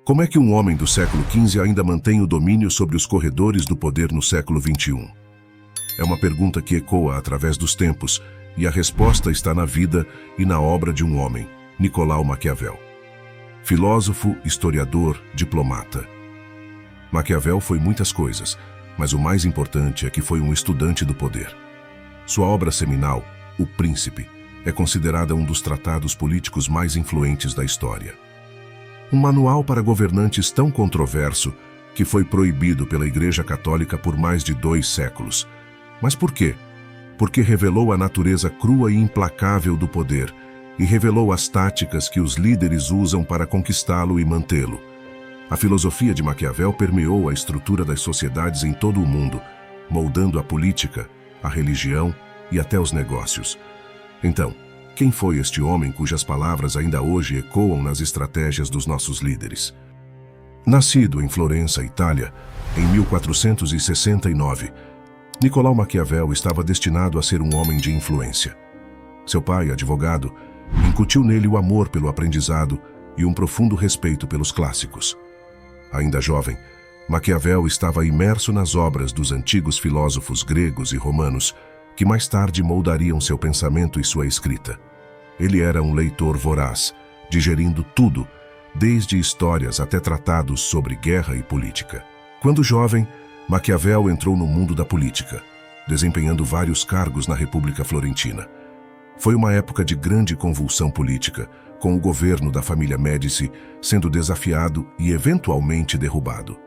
Como é que um homem do século XV ainda mantém o domínio sobre os corredores do poder no século XXI? É uma pergunta que ecoa através dos tempos, e a resposta está na vida e na obra de um homem, Nicolau Maquiavel. Filósofo, historiador, diplomata. Maquiavel foi muitas coisas, mas o mais importante é que foi um estudante do poder. Sua obra seminal, O Príncipe, é considerada um dos tratados políticos mais influentes da história. Um manual para governantes tão controverso que foi proibido pela Igreja Católica por mais de 2 séculos. Mas por quê? Porque revelou a natureza crua e implacável do poder e revelou as táticas que os líderes usam para conquistá-lo e mantê-lo. A filosofia de Maquiavel permeou a estrutura das sociedades em todo o mundo, moldando a política, a religião e até os negócios. Então, quem foi este homem cujas palavras ainda hoje ecoam nas estratégias dos nossos líderes? Nascido em Florença, Itália, em 1469, Nicolau Maquiavel estava destinado a ser um homem de influência. Seu pai, advogado, incutiu nele o amor pelo aprendizado e um profundo respeito pelos clássicos. Ainda jovem, Maquiavel estava imerso nas obras dos antigos filósofos gregos e romanos, que mais tarde moldariam seu pensamento e sua escrita. Ele era um leitor voraz, digerindo tudo, desde histórias até tratados sobre guerra e política. Quando jovem, Maquiavel entrou no mundo da política, desempenhando vários cargos na República Florentina. Foi uma época de grande convulsão política, com o governo da família Médici sendo desafiado e eventualmente derrubado.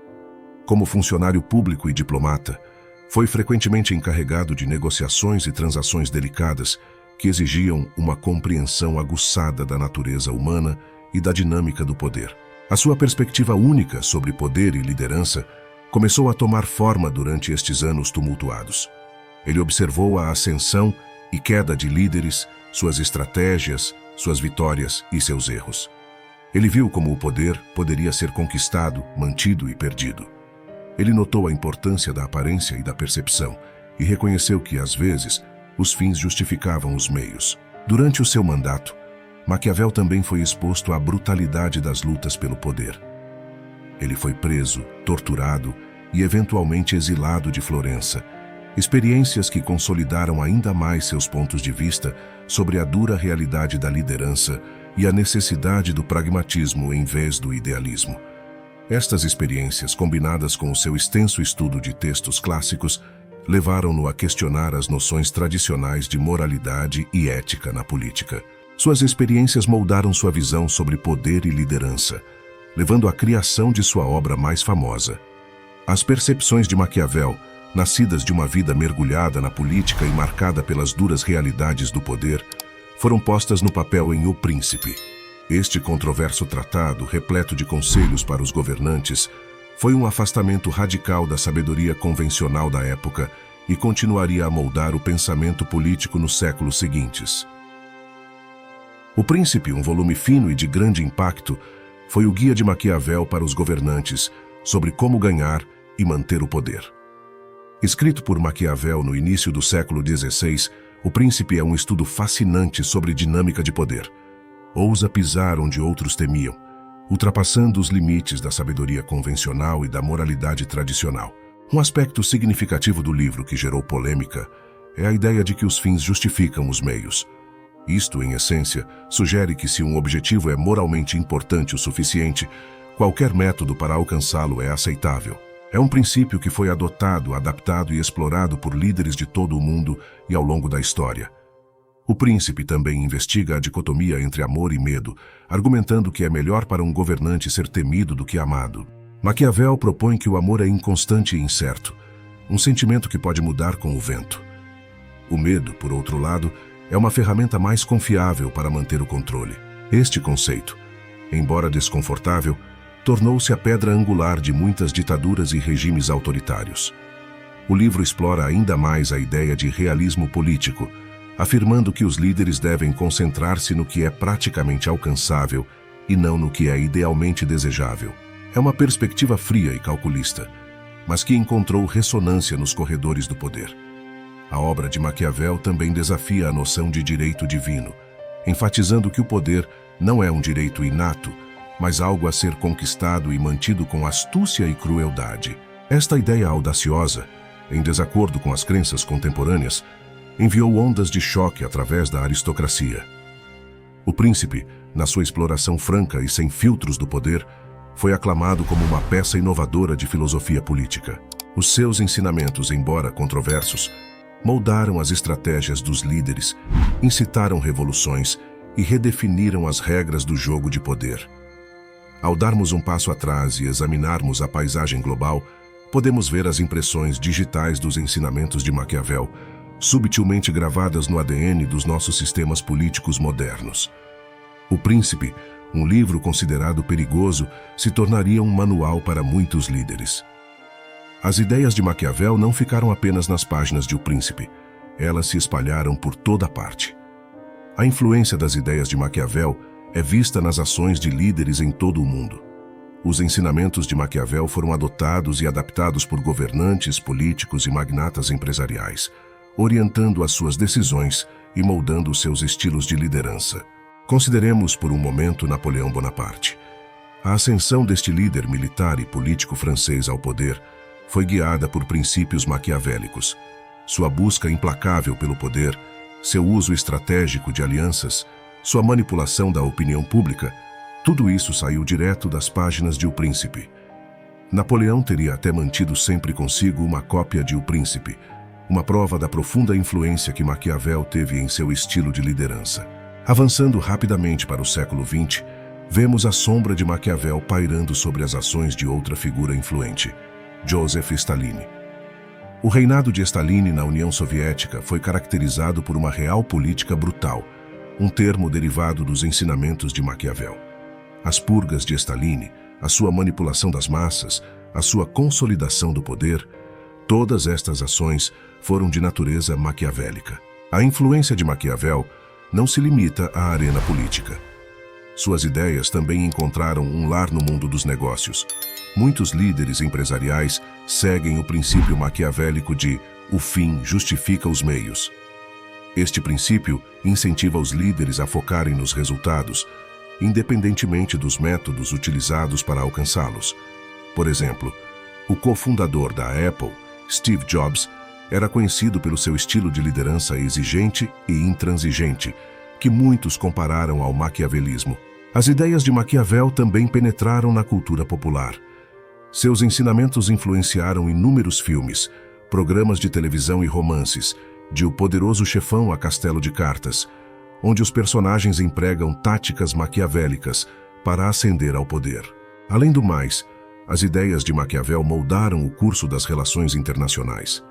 Como funcionário público e diplomata, foi frequentemente encarregado de negociações e transações delicadas que exigiam uma compreensão aguçada da natureza humana e da dinâmica do poder. A sua perspectiva única sobre poder e liderança começou a tomar forma durante estes anos tumultuados. Ele observou a ascensão e queda de líderes, suas estratégias, suas vitórias e seus erros. Ele viu como o poder poderia ser conquistado, mantido e perdido. Ele notou a importância da aparência e da percepção e reconheceu que, às vezes, os fins justificavam os meios. Durante o seu mandato, Maquiavel também foi exposto à brutalidade das lutas pelo poder. Ele foi preso, torturado e eventualmente exilado de Florença, experiências que consolidaram ainda mais seus pontos de vista sobre a dura realidade da liderança e a necessidade do pragmatismo em vez do idealismo. Estas experiências, combinadas com o seu extenso estudo de textos clássicos, levaram-no a questionar as noções tradicionais de moralidade e ética na política. Suas experiências moldaram sua visão sobre poder e liderança, levando à criação de sua obra mais famosa. As percepções de Maquiavel, nascidas de uma vida mergulhada na política e marcada pelas duras realidades do poder, foram postas no papel em O Príncipe. Este controverso tratado, repleto de conselhos para os governantes, foi um afastamento radical da sabedoria convencional da época e continuaria a moldar o pensamento político nos séculos seguintes. O Príncipe, um volume fino e de grande impacto, foi o guia de Maquiavel para os governantes sobre como ganhar e manter o poder. Escrito por Maquiavel no início do século XVI, O Príncipe é um estudo fascinante sobre dinâmica de poder. Ousa pisar onde outros temiam, ultrapassando os limites da sabedoria convencional e da moralidade tradicional. Um aspecto significativo do livro que gerou polêmica é a ideia de que os fins justificam os meios. Isto, em essência, sugere que se um objetivo é moralmente importante o suficiente, qualquer método para alcançá-lo é aceitável. É um princípio que foi adotado, adaptado e explorado por líderes de todo o mundo e ao longo da história. O Príncipe também investiga a dicotomia entre amor e medo, argumentando que é melhor para um governante ser temido do que amado. Maquiavel propõe que o amor é inconstante e incerto, um sentimento que pode mudar com o vento. O medo, por outro lado, é uma ferramenta mais confiável para manter o controle. Este conceito, embora desconfortável, tornou-se a pedra angular de muitas ditaduras e regimes autoritários. O livro explora ainda mais a ideia de realismo político, afirmando que os líderes devem concentrar-se no que é praticamente alcançável e não no que é idealmente desejável. É uma perspectiva fria e calculista, mas que encontrou ressonância nos corredores do poder. A obra de Maquiavel também desafia a noção de direito divino, enfatizando que o poder não é um direito inato, mas algo a ser conquistado e mantido com astúcia e crueldade. Esta ideia audaciosa, em desacordo com as crenças contemporâneas, enviou ondas de choque através da aristocracia. O príncipe, na sua exploração franca e sem filtros do poder, foi aclamado como uma peça inovadora de filosofia política. Os seus ensinamentos, embora controversos, moldaram as estratégias dos líderes, incitaram revoluções e redefiniram as regras do jogo de poder. Ao darmos um passo atrás e examinarmos a paisagem global, podemos ver as impressões digitais dos ensinamentos de Maquiavel, subtilmente gravadas no ADN dos nossos sistemas políticos modernos. O Príncipe, um livro considerado perigoso, se tornaria um manual para muitos líderes. As ideias de Maquiavel não ficaram apenas nas páginas de O Príncipe, elas se espalharam por toda parte. A influência das ideias de Maquiavel é vista nas ações de líderes em todo o mundo. Os ensinamentos de Maquiavel foram adotados e adaptados por governantes, políticos e magnatas empresariais, orientando as suas decisões e moldando os seus estilos de liderança. Consideremos por um momento Napoleão Bonaparte. A ascensão deste líder militar e político francês ao poder foi guiada por princípios maquiavélicos. Sua busca implacável pelo poder, seu uso estratégico de alianças, sua manipulação da opinião pública, tudo isso saiu direto das páginas de O Príncipe. Napoleão teria até mantido sempre consigo uma cópia de O Príncipe, uma prova da profunda influência que Maquiavel teve em seu estilo de liderança. Avançando rapidamente para o século XX, vemos a sombra de Maquiavel pairando sobre as ações de outra figura influente, Joseph Stalin. O reinado de Stalin na União Soviética foi caracterizado por uma real política brutal, um termo derivado dos ensinamentos de Maquiavel. As purgas de Stalin, a sua manipulação das massas, a sua consolidação do poder, todas estas ações foram de natureza maquiavélica. A influência de Maquiavel não se limita à arena política. Suas ideias também encontraram um lar no mundo dos negócios. Muitos líderes empresariais seguem o princípio maquiavélico de "o fim justifica os meios". Este princípio incentiva os líderes a focarem nos resultados, independentemente dos métodos utilizados para alcançá-los. Por exemplo, o cofundador da Apple, Steve Jobs, era conhecido pelo seu estilo de liderança exigente e intransigente, que muitos compararam ao maquiavelismo. As ideias de Maquiavel também penetraram na cultura popular. Seus ensinamentos influenciaram inúmeros filmes, programas de televisão e romances, de O Poderoso Chefão a Castelo de Cartas, onde os personagens empregam táticas maquiavélicas para ascender ao poder. Além do mais, as ideias de Maquiavel moldaram o curso das relações internacionais.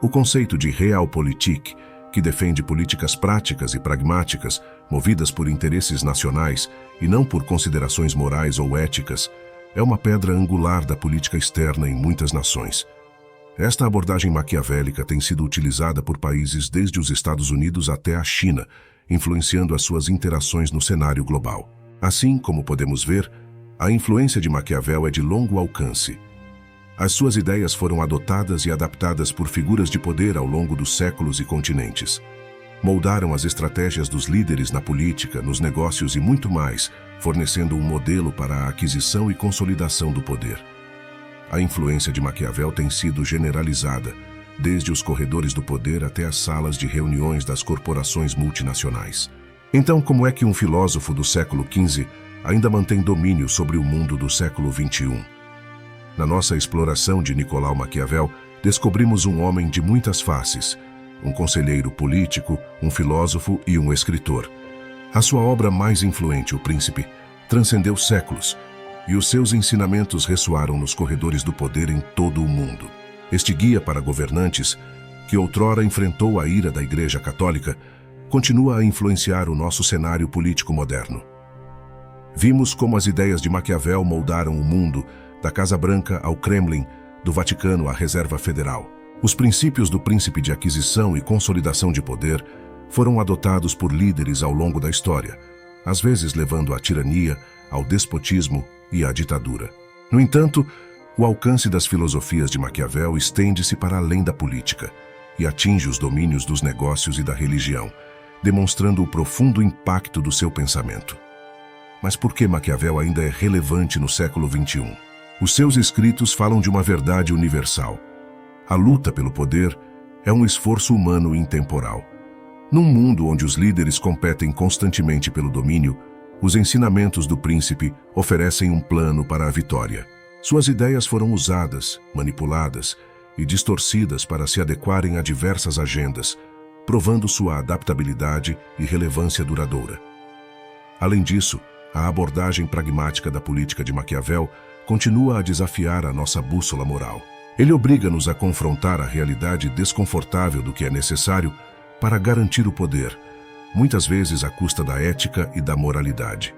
O conceito de Realpolitik, que defende políticas práticas e pragmáticas, movidas por interesses nacionais e não por considerações morais ou éticas, é uma pedra angular da política externa em muitas nações. Esta abordagem maquiavélica tem sido utilizada por países desde os Estados Unidos até a China, influenciando as suas interações no cenário global. Assim, como podemos ver, a influência de Maquiavel é de longo alcance. As suas ideias foram adotadas e adaptadas por figuras de poder ao longo dos séculos e continentes. Moldaram as estratégias dos líderes na política, nos negócios e muito mais, fornecendo um modelo para a aquisição e consolidação do poder. A influência de Maquiavel tem sido generalizada, desde os corredores do poder até as salas de reuniões das corporações multinacionais. Então, como é que um filósofo do século XV ainda mantém domínio sobre o mundo do século XXI? Na nossa exploração de Nicolau Maquiavel, descobrimos um homem de muitas faces, um conselheiro político, um filósofo e um escritor. A sua obra mais influente, O Príncipe, transcendeu séculos, e os seus ensinamentos ressoaram nos corredores do poder em todo o mundo. Este guia para governantes, que outrora enfrentou a ira da Igreja Católica, continua a influenciar o nosso cenário político moderno. Vimos como as ideias de Maquiavel moldaram o mundo, da Casa Branca ao Kremlin, do Vaticano à Reserva Federal. Os princípios do príncipe de aquisição e consolidação de poder foram adotados por líderes ao longo da história, às vezes levando à tirania, ao despotismo e à ditadura. No entanto, o alcance das filosofias de Maquiavel estende-se para além da política e atinge os domínios dos negócios e da religião, demonstrando o profundo impacto do seu pensamento. Mas por que Maquiavel ainda é relevante no século XXI? Os seus escritos falam de uma verdade universal. A luta pelo poder é um esforço humano intemporal. Num mundo onde os líderes competem constantemente pelo domínio, os ensinamentos do príncipe oferecem um plano para a vitória. Suas ideias foram usadas, manipuladas e distorcidas para se adequarem a diversas agendas, provando sua adaptabilidade e relevância duradoura. Além disso, a abordagem pragmática da política de Maquiavel continua a desafiar a nossa bússola moral. Ele obriga-nos a confrontar a realidade desconfortável do que é necessário para garantir o poder, muitas vezes à custa da ética e da moralidade.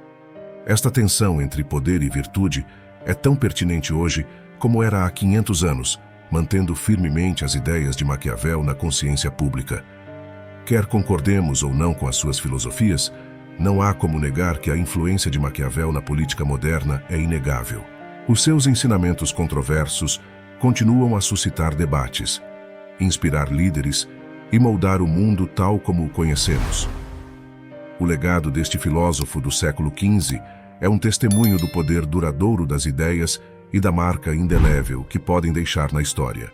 Esta tensão entre poder e virtude é tão pertinente hoje como era há 500 anos, mantendo firmemente as ideias de Maquiavel na consciência pública. Quer concordemos ou não com as suas filosofias, não há como negar que a influência de Maquiavel na política moderna é inegável. Os seus ensinamentos controversos continuam a suscitar debates, inspirar líderes e moldar o mundo tal como o conhecemos. O legado deste filósofo do século XV é um testemunho do poder duradouro das ideias e da marca indelével que podem deixar na história.